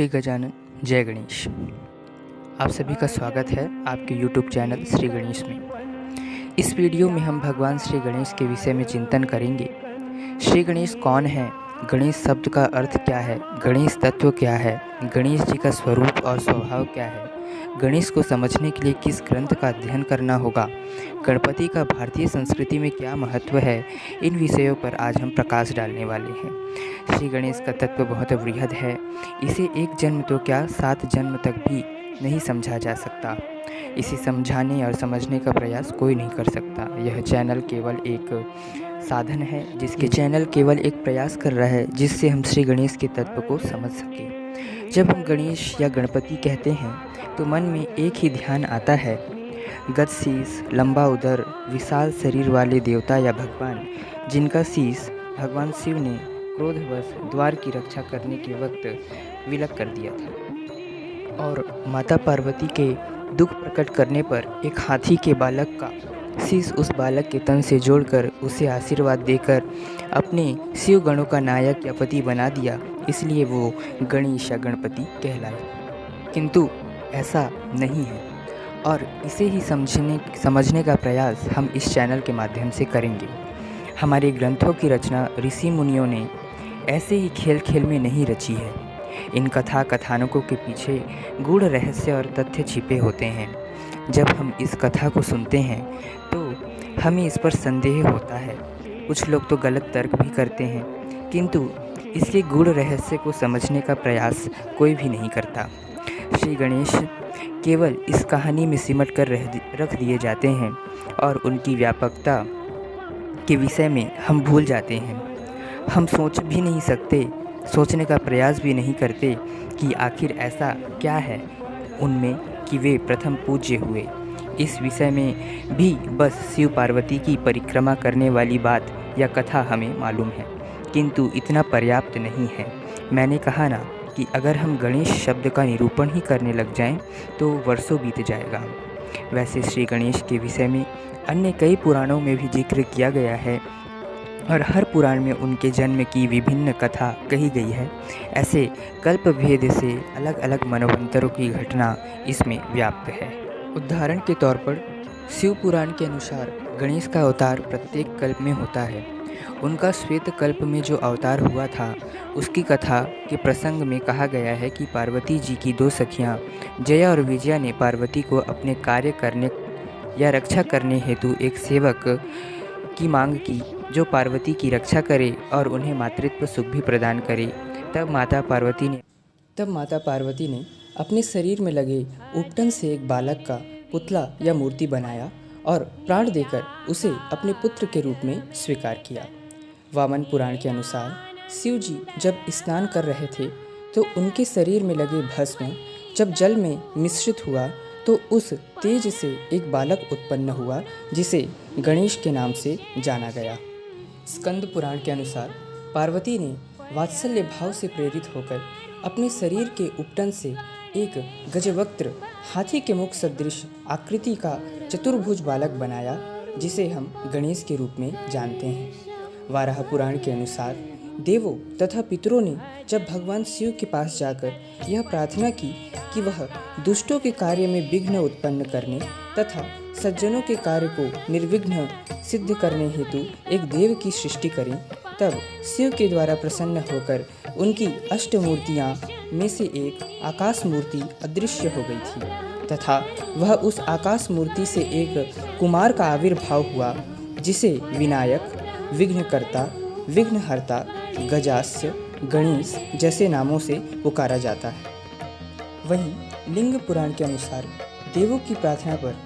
श्री गजानन जय गणेश। आप सभी का स्वागत है आपके YouTube चैनल श्री गणेश में। इस वीडियो में हम भगवान श्री गणेश के विषय में चिंतन करेंगे। श्री गणेश कौन है, गणेश शब्द का अर्थ क्या है, गणेश तत्व क्या है, गणेश जी का स्वरूप और स्वभाव क्या है, गणेश को समझने के लिए किस ग्रंथ का अध्ययन करना होगा, गणपति का भारतीय संस्कृति में क्या महत्व है, इन विषयों पर आज हम प्रकाश डालने वाले हैं। श्री गणेश का तत्व बहुत वृहद है। इसे एक जन्म तो क्या 7 जन्म तक भी नहीं समझा जा सकता। इसे समझाने और समझने का प्रयास कोई नहीं कर सकता। यह चैनल केवल एक साधन है, जिसके चैनल केवल एक प्रयास कर रहा है जिससे हम श्री गणेश के तत्व को समझ सकें। जब हम गणेश या गणपति कहते हैं तो मन में एक ही ध्यान आता है, गदशीस, लंबा उदर, विशाल शरीर वाले देवता या भगवान, जिनका शीश भगवान शिव ने क्रोधवश द्वार की रक्षा करने के वक्त विलग कर दिया था और माता पार्वती के दुख प्रकट करने पर एक हाथी के बालक का शीश उस बालक के तन से जोड़कर उसे आशीर्वाद देकर अपने शिव गणों का नायक या पति बना दिया। इसलिए वो गणेश या गणपति कहलाए। किंतु ऐसा नहीं है और इसे ही समझने का प्रयास हम इस चैनल के माध्यम से करेंगे। हमारे ग्रंथों की रचना ऋषि मुनियों ने ऐसे ही खेल खेल में नहीं रची है। इन कथानकों के पीछे गूढ़ रहस्य और तथ्य छिपे होते हैं। जब हम इस कथा को सुनते हैं तो हमें इस पर संदेह होता है। कुछ लोग तो गलत तर्क भी करते हैं, किंतु इसके गूढ़ रहस्य को समझने का प्रयास कोई भी नहीं करता। श्री गणेश केवल इस कहानी में सिमट कर रख दिए जाते हैं और उनकी व्यापकता के विषय में हम भूल जाते हैं। हम सोच भी नहीं सकते, सोचने का प्रयास भी नहीं करते कि आखिर ऐसा क्या है उनमें कि वे प्रथम पूज्य हुए। इस विषय में भी बस शिव पार्वती की परिक्रमा करने वाली बात या कथा हमें मालूम है, किंतु इतना पर्याप्त नहीं है। मैंने कहा ना कि अगर हम गणेश शब्द का निरूपण ही करने लग जाएं तो वर्षों बीत जाएगा। वैसे श्री गणेश के विषय में अन्य कई पुराणों में भी जिक्र किया गया है और हर पुराण में उनके जन्म की विभिन्न कथा कही गई है। ऐसे कल्प भेद से अलग अलग मनवंतरों की घटना इसमें व्याप्त है। उदाहरण के तौर पर शिव पुराण के अनुसार गणेश का अवतार प्रत्येक कल्प में होता है। उनका श्वेत कल्प में जो अवतार हुआ था उसकी कथा के प्रसंग में कहा गया है कि पार्वती जी की 2 सखियाँ जया और विजया ने पार्वती को अपने कार्य करने या रक्षा करने हेतु एक सेवक की मांग की जो पार्वती की रक्षा करे और उन्हें मातृत्व सुख भी प्रदान करे। तब माता पार्वती ने अपने शरीर में लगे उपटन से एक बालक का पुतला या मूर्ति बनाया और प्राण देकर उसे अपने पुत्र के रूप में स्वीकार किया। वामन पुराण के अनुसार शिव जी जब स्नान कर रहे थे तो उनके शरीर में लगे भस्म जब जल में मिश्रित हुआ तो उस तेज से एक बालक उत्पन्न हुआ जिसे गणेश के नाम से जाना गया। स्कंद पुराण के अनुसार पार्वती ने वात्सल्य भाव से प्रेरित होकर अपने शरीर के उपटन से एक गजवक्त्र हाथी के मुख सदृश आकृति का चतुर्भुज बालक बनाया, जिसे हम गणेश के रूप में जानते हैं। वाराह पुराण के अनुसार देवों तथा पितरों ने जब भगवान शिव के पास जाकर यह प्रार्थना की कि वह दुष्टों के कार्य में विघ्न उत्पन्न करने तथा सज्जनों के कार्य को निर्विघ्न सिद्ध करने हेतु एक देव की सृष्टि करें, तब शिव के द्वारा प्रसन्न होकर उनकी अष्टमूर्तियाँ में से एक आकाश मूर्ति अदृश्य हो गई थी तथा वह उस आकाश मूर्ति से एक कुमार का आविर्भाव हुआ जिसे विनायक, विघ्नकर्ता, विघ्नहर्ता, गजास्य, गणेश जैसे नामों से पुकारा जाता है। वहीं लिंग पुराण के अनुसार देवों की प्रार्थना पर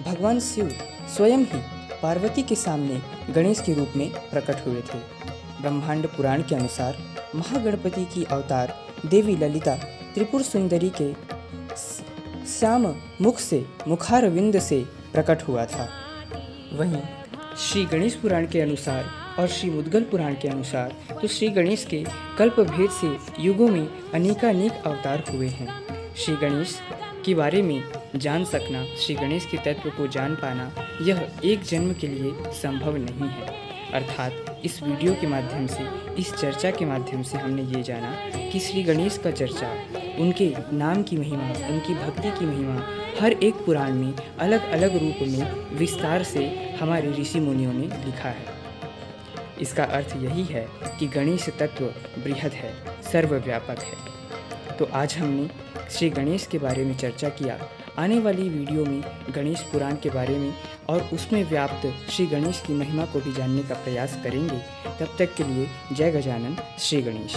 भगवान शिव स्वयं ही पार्वती के सामने गणेश के रूप में प्रकट हुए थे। ब्रह्मांड पुराण के अनुसार महागणपति की अवतार देवी ललिता त्रिपुर सुंदरी के श्याम मुख से मुखारविंद से प्रकट हुआ था। वहीं श्री गणेश पुराण के अनुसार और श्री मुद्गल पुराण के अनुसार तो श्री गणेश के कल्प भेद से युगों में अनेकानेक अवतार हुए हैं। श्री गणेश के बारे में जान सकना, श्री गणेश के तत्व को जान पाना, यह एक जन्म के लिए संभव नहीं है। अर्थात इस वीडियो के माध्यम से, इस चर्चा के माध्यम से हमने ये जाना कि श्री गणेश का चर्चा उनके नाम की महिमा, उनकी भक्ति की महिमा हर एक पुराण में अलग अलग रूप में विस्तार से हमारे ऋषि मुनियों ने लिखा है। इसका अर्थ यही है कि गणेश तत्व बृहद है, सर्वव्यापक है। तो आज हमने श्री गणेश के बारे में चर्चा किया। आने वाली वीडियो में गणेश पुराण के बारे में और उसमें व्याप्त श्री गणेश की महिमा को भी जानने का प्रयास करेंगे। तब तक के लिए जय गजानन, श्री गणेश।